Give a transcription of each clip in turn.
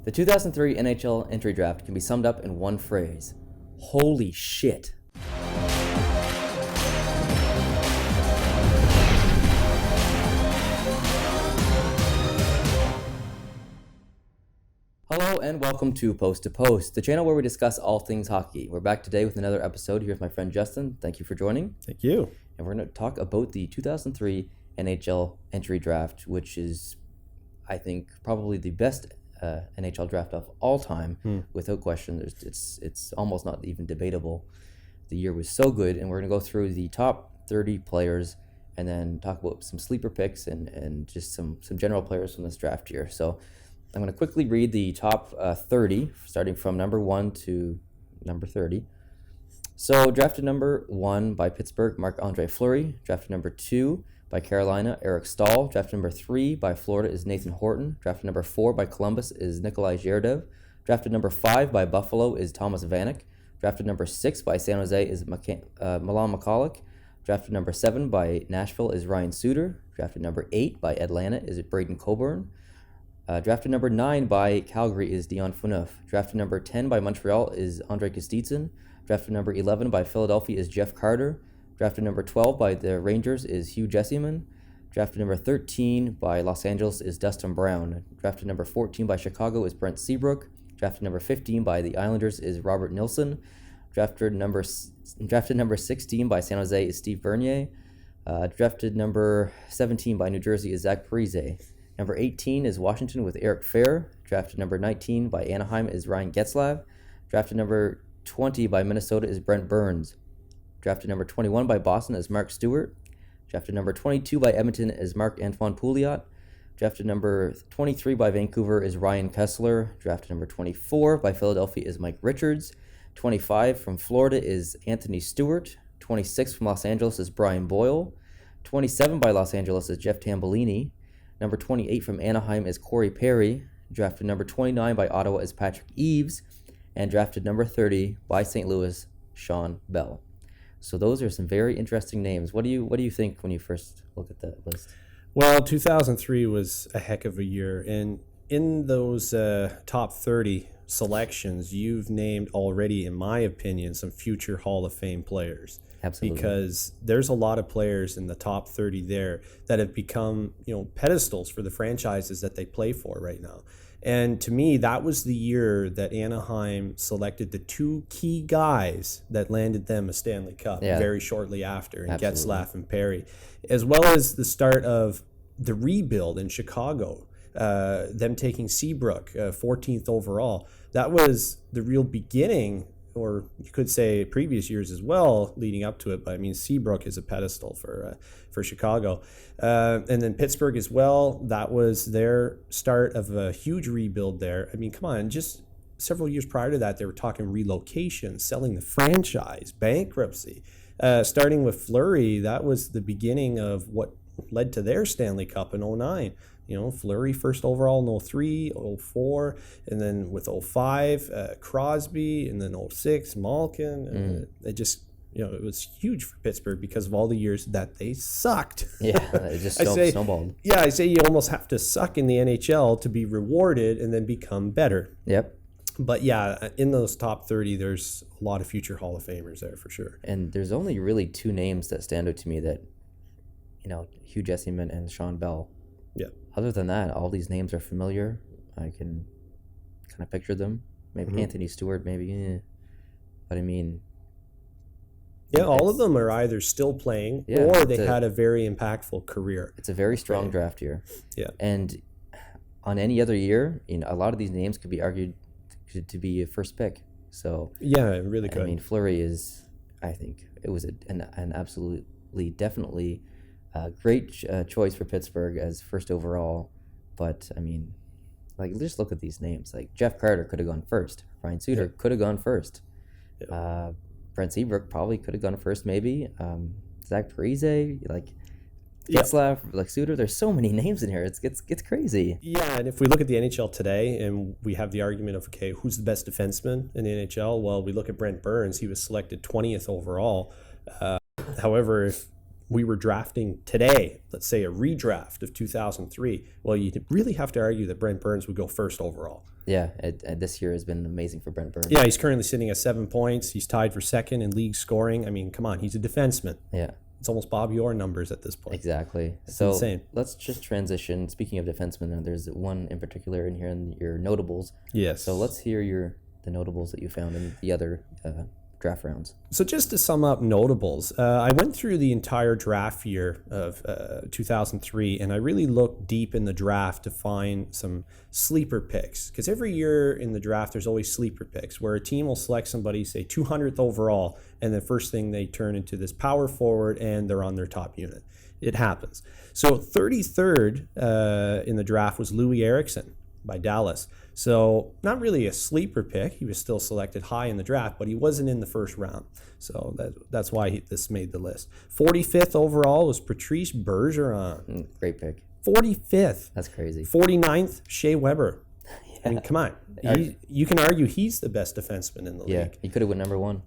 The 2003 NHL entry draft can be summed up in one phrase. Holy shit. Hello and welcome to Post to Post, the channel where we discuss all things hockey. We're back today with another episode. Here's my friend Justin. Thank you for joining. Thank you. And we're going to talk about the 2003 NHL entry draft, which is, I think, probably the best NHL draft of all time, without question. It's almost not even debatable. The year was so good, and we're going to go through the top 30 players and then talk about some sleeper picks and just some general players from this draft year. So I'm going to quickly read the top 30, starting from number 1 to number 30. So drafted number 1 by Pittsburgh, Marc-Andre Fleury. Drafted number 2 by Carolina, Eric Staal. Drafted number 3 by Florida is Nathan Horton. Drafted number 4 by Columbus is Nikolai Zherdev. Drafted number 5 by Buffalo is Thomas Vanek. Drafted number 6 by San Jose is Milan McCulloch. Drafted number 7 by Nashville is Ryan Suter. Drafted number 8 by Atlanta is Braden Coburn. Drafted number 9 by Calgary is Dion Phaneuf. Drafted number 10 by Montreal is Andrei Kostitsyn. Drafted number 11 by Philadelphia is Jeff Carter. Drafted number 12 by the Rangers is Hugh Jesseman. Drafted number 13 by Los Angeles is Dustin Brown. Drafted number 14 by Chicago is Brent Seabrook. Drafted number 15 by the Islanders is Robert Nilsson. Drafted number 16 by San Jose is Steve Bernier. Drafted number 17 by New Jersey is Zach Parise. Number 18 is Washington with Eric Fehr. Drafted number 19 by Anaheim is Ryan Getzlaf. Drafted number 20 by Minnesota is Brent Burns. Drafted number 21 by Boston is Mark Stewart. Drafted number 22 by Edmonton is Marc-Antoine Pouliot. Drafted number 23 by Vancouver is Ryan Kessler. Drafted number 24 by Philadelphia is Mike Richards. 25 from Florida is Anthony Stewart. 26 from Los Angeles is Brian Boyle. 27 by Los Angeles is Jeff Tambellini. Number 28 from Anaheim is Corey Perry. Drafted number 29 by Ottawa is Patrick Eaves. And drafted number 30 by St. Louis, Sean Bell. So those are some very interesting names. What do you think when you first look at that list? Well, 2003 was a heck of a year. And in those top 30 selections, you've named already, in my opinion, some future Hall of Fame players. Absolutely. Because there's a lot of players in the top 30 there that have become, pedestals for the franchises that they play for right now. And to me, that was the year that Anaheim selected the two key guys that landed them a Stanley Cup very shortly after, in Getzlaf and Perry, as well as the start of the rebuild in Chicago, them taking Seabrook 14th overall. That was the real beginning, or you could say previous years as well, leading up to it. But I mean, Seabrook is a pedestal for Chicago. And then Pittsburgh as well. That was their start of a huge rebuild there. I mean, come on, just several years prior to that, they were talking relocation, selling the franchise, bankruptcy. Starting with Fleury, that was the beginning of what led to their Stanley Cup in 2009. Fleury first overall in 2003, 2004, and then with 2005, Crosby, and then 2006, Malkin. It just, it was huge for Pittsburgh because of all the years that they sucked. Yeah, it just snowballed. Yeah, I say you almost have to suck in the NHL to be rewarded and then become better. Yep. But yeah, in those top 30, there's a lot of future Hall of Famers there for sure. And there's only really two names that stand out to me that, Hugh Jesseman and Sean Bell. Yeah. Other than that, all these names are familiar. I can kind of picture them. Maybe Anthony Stewart, maybe. But I mean... Yeah, all of them are either still playing or they had a very impactful career. It's a very strong draft year. Yeah. And on any other year, a lot of these names could be argued to be a first pick. So yeah, it really could. I mean, Fleury is, I think, it was an absolutely, definitely great choice for Pittsburgh as first overall. But, I mean, just look at these names. Jeff Carter could have gone first. Ryan Suter could have gone first. Yeah. Brent Seabrook probably could have gone first, maybe. Zach Parise, Getzlaf, Suter. There's so many names in here. It's crazy. Yeah, and if we look at the NHL today, and we have the argument of, okay, who's the best defenseman in the NHL? Well, we look at Brent Burns. He was selected 20th overall. However, if we were drafting today, let's say a redraft of 2003, well, you really have to argue that Brent Burns would go first overall. Yeah, this year has been amazing for Brent Burns. Yeah, he's currently sitting at 7 points. He's tied for second in league scoring. I mean, come on, he's a defenseman. Yeah. It's almost Bobby Orr numbers at this point. Exactly. It's so insane. Let's just transition. Speaking of defensemen, there's one in particular in here in your notables. Yes. So let's hear the notables that you found in the other draft rounds. So just to sum up notables, I went through the entire draft year of 2003, and I really looked deep in the draft to find some sleeper picks. Because every year in the draft, there's always sleeper picks, where a team will select somebody, say 200th overall, and the first thing they turn into this power forward, and they're on their top unit. It happens. So 33rd in the draft was Louis Eriksson by Dallas. So not really a sleeper pick. He was still selected high in the draft, but he wasn't in the first round. So that's why this made the list. 45th overall was Patrice Bergeron. Great pick. 45th. That's crazy. 49th, Shea Weber. Yeah. I mean, come on. You can argue he's the best defenseman in the league. Yeah, he could have went number one.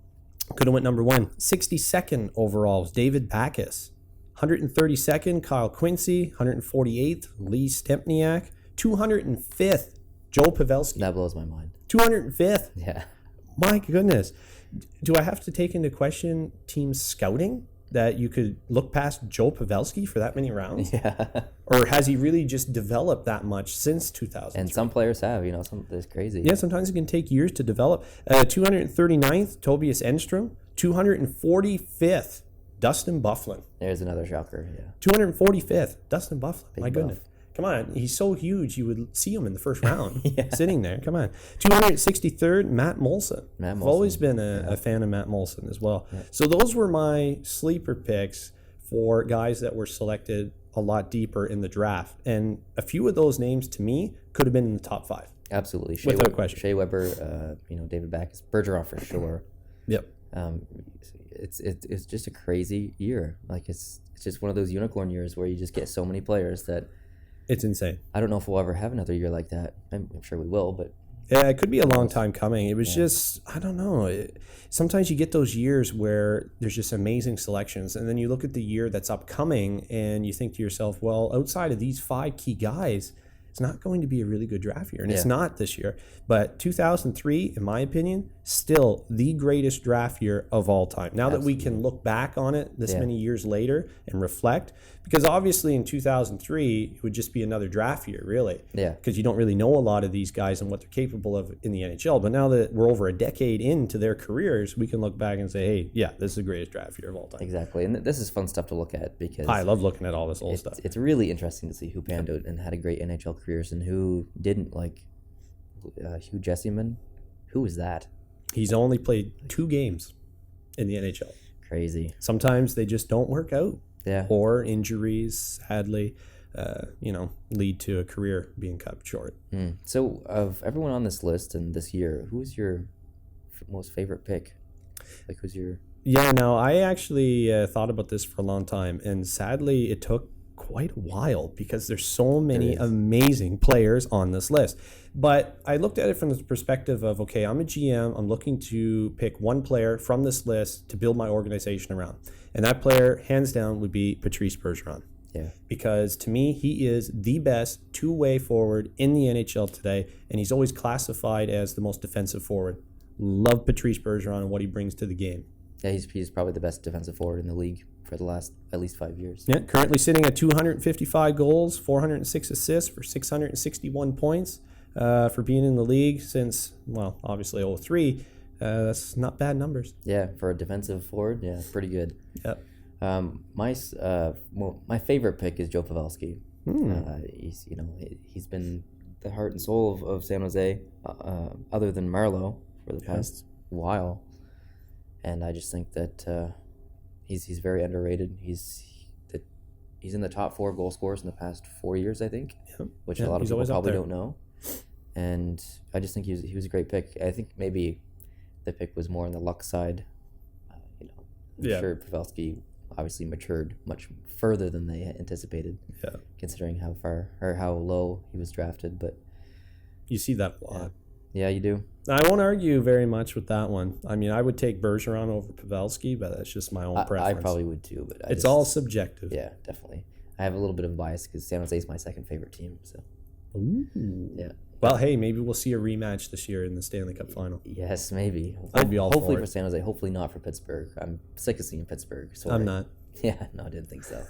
Could have went number one. 62nd overall was David Backes. 132nd, Kyle Quincy. 148th, Lee Stempniak. 205th, Joe Pavelski. That blows my mind. 205th. Yeah. My goodness. Do I have to take into question team scouting that you could look past Joe Pavelski for that many rounds? Yeah. Or has he really just developed that much since 2000? And some players have, it's crazy. Yeah, sometimes it can take years to develop. 239th, Tobias Enstrom. 245th, Dustin Byfuglien. There's another shocker, yeah. 245th, Dustin Byfuglien. My goodness. Buff. Come on, he's so huge you would see him in the first round, sitting there. Come on. 263rd, Matt Molson. I've always been a fan of Matt Molson as well. Yeah. So those were my sleeper picks for guys that were selected a lot deeper in the draft. And a few of those names, to me, could have been in the top 5. Absolutely. Without question. Shea Weber, David Backes, Bergeron for sure. Yep. It's just a crazy year. Like it's just one of those unicorn years where you just get so many players that it's insane. I don't know if we'll ever have another year like that. I'm sure we will, but yeah, it could be a long time coming. It was just, I don't know. Sometimes you get those years where there's just amazing selections, and then you look at the year that's upcoming and you think to yourself, well, outside of these 5 key guys, it's not going to be a really good draft year, and it's not this year. But 2003, in my opinion, still the greatest draft year of all time. Now that we can look back on it this many years later and reflect, because obviously in 2003, it would just be another draft year, really. Yeah. Because you don't really know a lot of these guys and what they're capable of in the NHL. But now that we're over a decade into their careers, we can look back and say, hey, yeah, this is the greatest draft year of all time. Exactly. And this is fun stuff to look at because I love looking at all this old stuff. It's really interesting to see who panned out and had a great NHL careers and who didn't. Like Hugh Jesseman. Who was that? He's only played 2 games in the NHL. Crazy. Sometimes they just don't work out. Yeah. Or injuries, sadly, lead to a career being cut short. So of everyone on this list and this year, who's your most favorite pick? Like who's your... Yeah, no, I actually thought about this for a long time, and sadly it took quite a while because there's so many amazing players on this list. But I looked at it from the perspective of, okay, I'm a GM. I'm looking to pick one player from this list to build my organization around. And that player, hands down, would be Patrice Bergeron. Yeah. Because to me, he is the best two-way forward in the NHL today, and he's always classified as the most defensive forward. Love Patrice Bergeron and what he brings to the game. Yeah, he's probably the best defensive forward in the league for the last at least 5 years. Yeah, currently sitting at 255 goals, 406 assists for 661 points for being in the league since, well, obviously 2003. That's not bad numbers. Yeah, for a defensive forward, yeah, pretty good. Yep. My favorite pick is Joe Pavelski. He's been the heart and soul of San Jose, other than Marleau for the past while, and I just think that he's very underrated. He's in the top 4 goal scorers in the past 4 years, I think, which a lot of people probably don't know. And I just think he was a great pick. I think maybe the pick was more on the luck side. I'm sure Pavelski obviously matured much further than they anticipated, considering how far or how low he was drafted. But you see that a lot. Yeah, you do. I won't argue very much with that one. I mean, I would take Bergeron over Pavelski, but that's just my own preference. I probably would too, but it's all subjective. Yeah, definitely. I have a little bit of bias because San Jose is my second favorite team. So, Ooh. Yeah. Well, hey, maybe we'll see a rematch this year in the Stanley Cup Final. Yes, maybe. I'd be all hopefully for it. San Jose. Hopefully not for Pittsburgh. I'm sick of seeing Pittsburgh. So I'm not. Yeah, no, I didn't think so.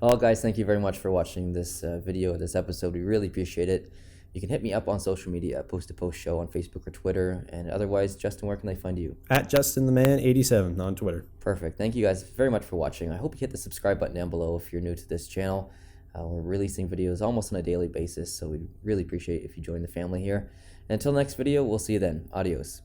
Well, guys, thank you very much for watching this video, this episode. We really appreciate it. You can hit me up on social media, Post to Post Show on Facebook or Twitter. And otherwise, Justin, where can they find you? At JustinTheMan87 on Twitter. Perfect. Thank you guys very much for watching. I hope you hit the subscribe button down below if you're new to this channel. We're releasing videos almost on a daily basis, so we'd really appreciate if you join the family here. And until next video, we'll see you then. Adios.